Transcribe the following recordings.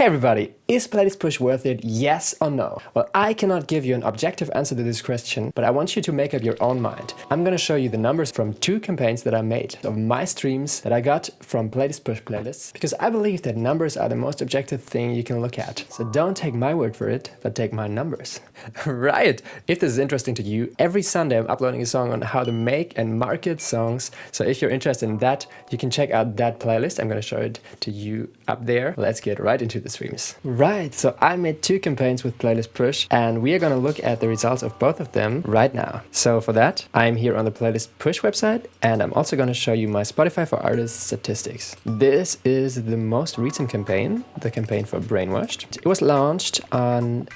Hey everybody, is playlist push worth it, yes or no? Well, I cannot give you an objective answer to this question, but I want you to make up your own mind. I'm gonna show you the numbers from 2 campaigns that I made of my streams that I got from playlist push playlists, because I believe that numbers are the most objective thing you can look at. So don't take my word for it, but take my numbers. Right, if this is interesting to you, every Sunday I'm uploading a song on how to make and market songs. So if you're interested in that, you can check out that playlist. I'm gonna show it to you up there. Let's get right into the streams. Right, so I made 2 campaigns with Playlist Push and we are going to look at the results of both of them right now. So for that, I'm here on the Playlist Push website and I'm also going to show you my Spotify for Artists statistics. This is the most recent campaign, the campaign for Brainwashed. It was launched on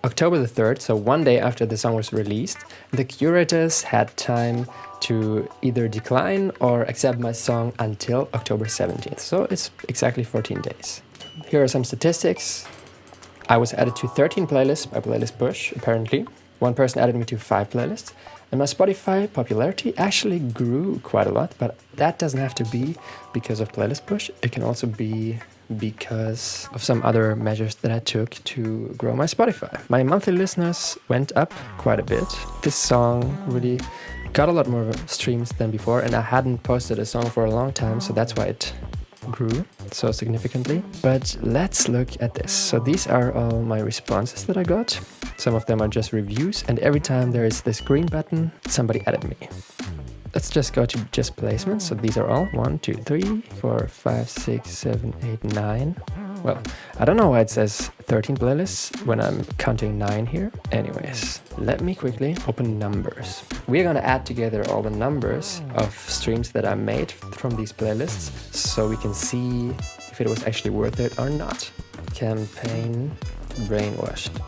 October the 3rd, so one day after the song was released. The curators had time to either decline or accept my song until October 17th, so it's exactly 14 days. Here are some statistics. I was added to 13 playlists by Playlist Push, apparently. One person added me to 5 playlists. And my Spotify popularity actually grew quite a lot, but that doesn't have to be because of Playlist Push. It can also be because of some other measures that I took to grow my Spotify. My monthly listeners went up quite a bit. This song really got a lot more streams than before, and I hadn't posted a song for a long time, so that's why it grew so significantly. But let's look at this. So these are all my responses that I got. Some of them are just reviews, and every time there is this green button, somebody added me. Let's just go to just placements. So these are all 1, 2, 3, 4, 5, 6, 7, 8, 9. Well, I don't know why it says 13 playlists when I'm counting 9 here. Anyways, let me quickly open numbers. We're gonna add together all the numbers of streams that I made from these playlists so we can see if it was actually worth it or not. Campaign Brainwashed.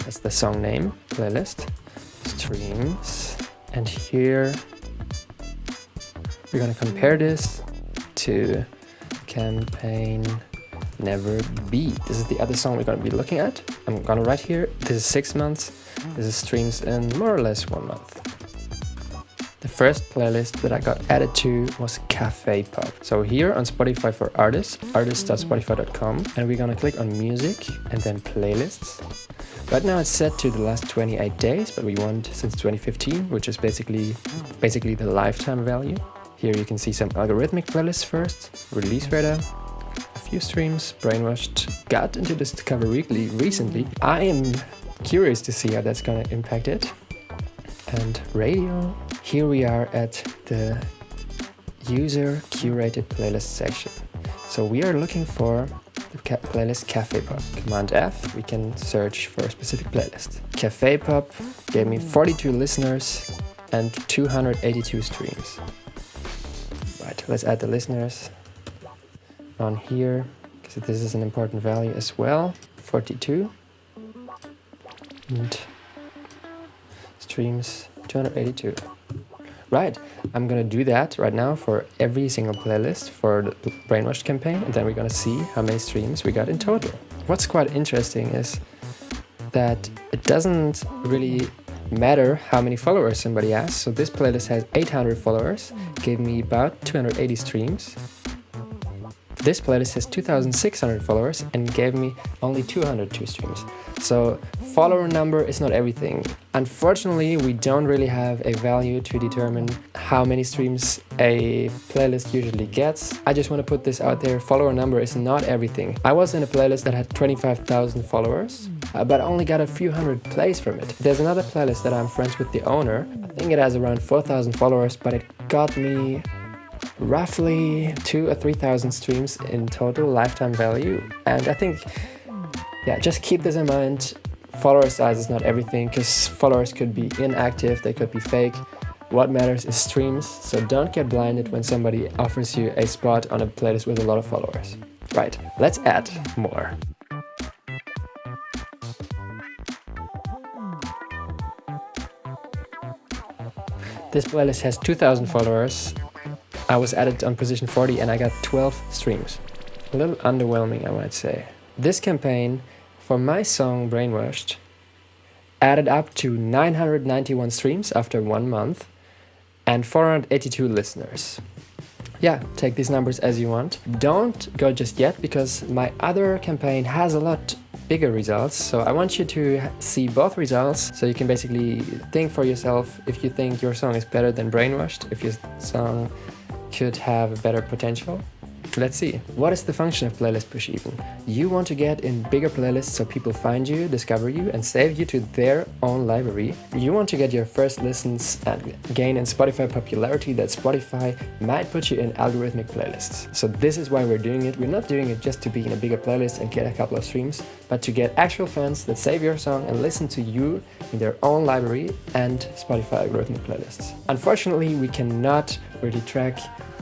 That's the song name, playlist, streams, and here we're gonna compare this to campaign Never Be. This is the other song we're going to be looking at. I'm going to write here, this is 6 months, this is streams in more or less 1 month. The first playlist that I got added to was Cafe Pop. So here on Spotify for Artists, artists.spotify.com, and we're going to click on music and then playlists. Right now it's set to the last 28 days, but we want since 2015, which is basically the lifetime value. Here you can see some algorithmic playlists first, release radar, few streams, Brainwashed, got into Discover Weekly recently. I am curious to see how that's going to impact it. And radio. Here we are at the user curated playlist section. So we are looking for the playlist Cafe Pop. Command F, we can search for a specific playlist. Cafe Pop gave me 42 listeners and 282 streams. Right, let's add the listeners on here, because this is an important value as well. 42 and streams 282. Right, I'm gonna do that right now for every single playlist for the Brainwashed campaign, and then we're gonna see how many streams we got in total. What's quite interesting is that it doesn't really matter how many followers somebody has. So this playlist has 800 followers, gave me about 280 streams. This playlist has 2,600 followers and gave me only 202 streams. So follower number is not everything. Unfortunately, we don't really have a value to determine how many streams a playlist usually gets. I just want to put this out there. Follower number is not everything. I was in a playlist that had 25,000 followers, but only got a few hundred plays from it. There's another playlist that I'm friends with the owner. I think it has around 4,000 followers, but it got me roughly 2,000 or 3,000 streams in total lifetime value. And I think, yeah, just keep this in mind. Follower size is not everything, because followers could be inactive, they could be fake. What matters is streams, so don't get blinded when somebody offers you a spot on a playlist with a lot of followers. Right, let's add more. This playlist has 2,000 followers. I was added on position 40 and I got 12 streams. A little underwhelming, I might say. This campaign for my song Brainwashed added up to 991 streams after 1 month and 482 listeners. yeah, take these numbers as you want. Don't go just yet, because my other campaign has a lot bigger results. So I want you to see both results, so you can basically think for yourself if you think your song is better than Brainwashed, if your song could have a better potential. Let's see. What is the function of playlist push even? You want to get in bigger playlists so people find you, discover you, and save you to their own library. You want to get your first listens and gain in Spotify popularity that Spotify might put you in algorithmic playlists. So this is why we're doing it. We're not doing it just to be in a bigger playlist and get a couple of streams, but to get actual fans that save your song and listen to you in their own library and Spotify algorithmic playlists. Unfortunately, we cannot really track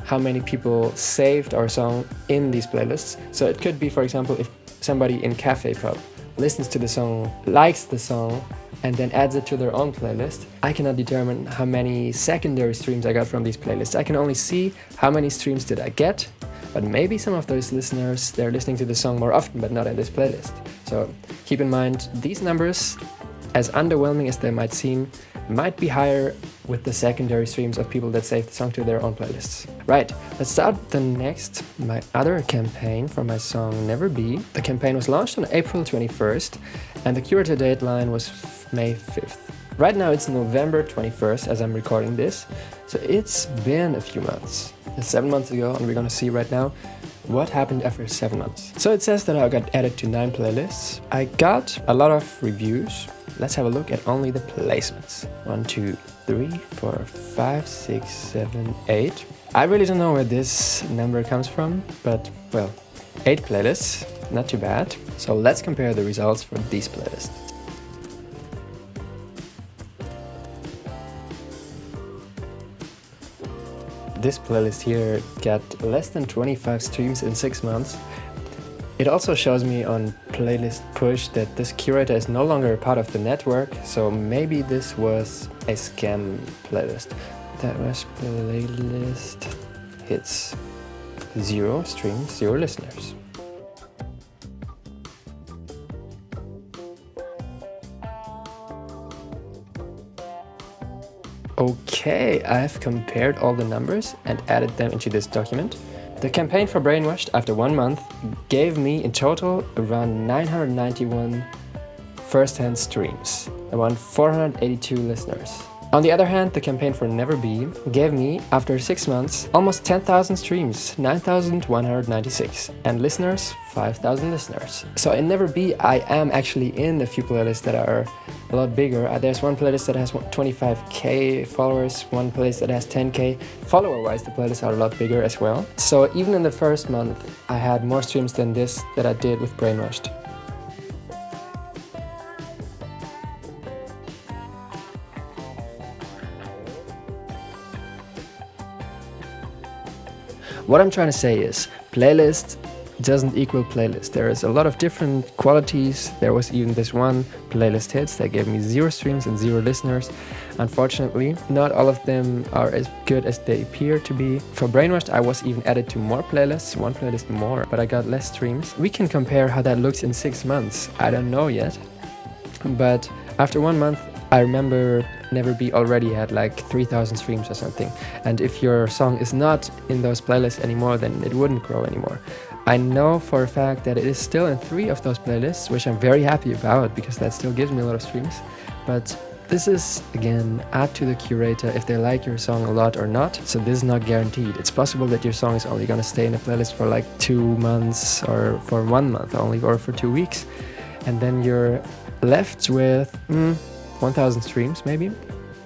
how many people saved our song in these playlists. So it could be, for example, if somebody in Cafe Pub listens to the song, likes the song, and then adds it to their own playlist, I cannot determine how many secondary streams I got from these playlists. I can only see how many streams did I get, but maybe some of those listeners, they're listening to the song more often, but not in this playlist. So keep in mind, these numbers, as underwhelming as they might seem, might be higher with the secondary streams of people that save the song to their own playlists. Right, let's start my other campaign for my song Never Be. The campaign was launched on April 21st and the curator deadline was May 5th. Right now it's November 21st as I'm recording this, so it's been a few months. It's 7 months ago, and we're gonna see right now what happened after 7 months. So it says that I got added to 9 playlists. I got a lot of reviews. Let's have a look at only the placements. 1, 2, 3, 4, 5, 6, 7, 8. I really don't know where this number comes from, but well, 8 playlists, not too bad. So let's compare the results for these playlists. This playlist here got less than 25 streams in 6 months. It also shows me on Playlist Push that this curator is no longer a part of the network, so maybe this was a scam playlist. That was playlist hits. 0 streams, 0 listeners. Okay, I've compared all the numbers and added them into this document. The campaign for Brainwashed after 1 month gave me in total around 991 first-hand streams, around 482 listeners. On the other hand, the campaign for Never Be gave me, after 6 months, almost 10,000 streams, 9,196, and listeners, 5,000 listeners. So in Never Be, I am actually in a few playlists that are a lot bigger. There's one playlist that has 25k followers, one playlist that has 10k. Follower-wise, the playlists are a lot bigger as well. So even in the first month, I had more streams than this that I did with Brainwashed. What I'm trying to say is, playlist doesn't equal playlist. There is a lot of different qualities. There was even this one, Playlist Hits, that gave me 0 streams and 0 listeners. Unfortunately, not all of them are as good as they appear to be. For Brainwashed, I was even added to more playlists, 1 playlist more, but I got less streams. We can compare how that looks in 6 months. I don't know yet. But after 1 month, I remember Never Be already had like 3,000 streams or something. And if your song is not in those playlists anymore, then it wouldn't grow anymore. I know for a fact that it is still in 3 of those playlists, which I'm very happy about because that still gives me a lot of streams. But this is, again, up to the curator if they like your song a lot or not. So this is not guaranteed. It's possible that your song is only going to stay in a playlist for like 2 months or for 1 month only, or for 2 weeks. And then you're left with 1,000 streams maybe.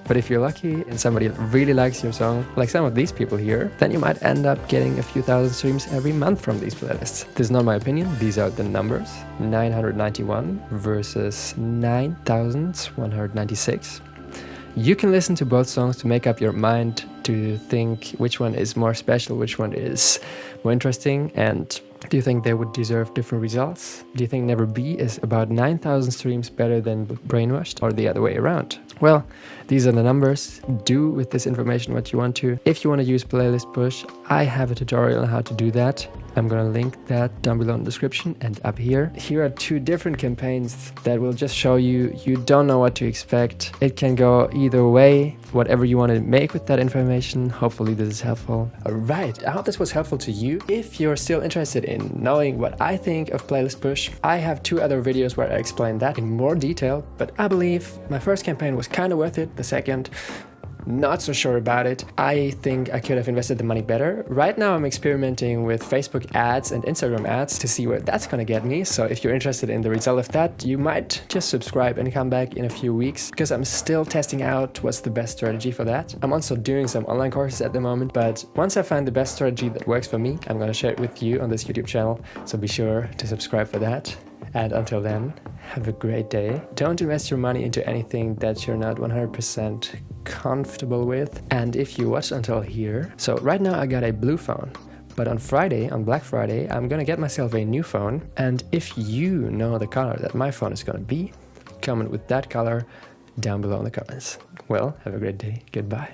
But if you're lucky and somebody really likes your song, like some of these people here, then you might end up getting a few thousand streams every month from these playlists. This is not my opinion, these are the numbers. 991 versus 9,196. You can listen to both songs to make up your mind, to think which one is more special, which one is more interesting, and do you think they would deserve different results? Do you think Never Be is about 9,000 streams better than Brainwashed, or the other way around? Well, these are the numbers. Do with this information what you want to. If you want to use Playlist Push, I have a tutorial on how to do that. I'm gonna link that down below in the description and up here. Here are 2 different campaigns that will just show you don't know what to expect. It can go either way, whatever you want to make with that information. Hopefully this is helpful. Alright, I hope this was helpful to you. If you're still interested in knowing what I think of playlist push, I have 2 other videos where I explain that in more detail, but I believe my first campaign was kind of worth it. The second, not so sure about it. I think I could have invested the money better. Right now I'm experimenting with Facebook ads and Instagram ads to see where that's gonna get me. So if you're interested in the result of that, you might just subscribe and come back in a few weeks, because I'm still testing out what's the best strategy for that. I'm also doing some online courses at the moment, but once I find the best strategy that works for me, I'm gonna share it with you on this YouTube channel. So be sure to subscribe for that. And until then, have a great day. Don't invest your money into anything that you're not 100% comfortable with. And if you watch until here, so right now I got a blue phone, but on Friday, on Black Friday, I'm gonna get myself a new phone. And if you know the color that my phone is gonna be, comment with that color down below in the comments. Well, have a great day. Goodbye.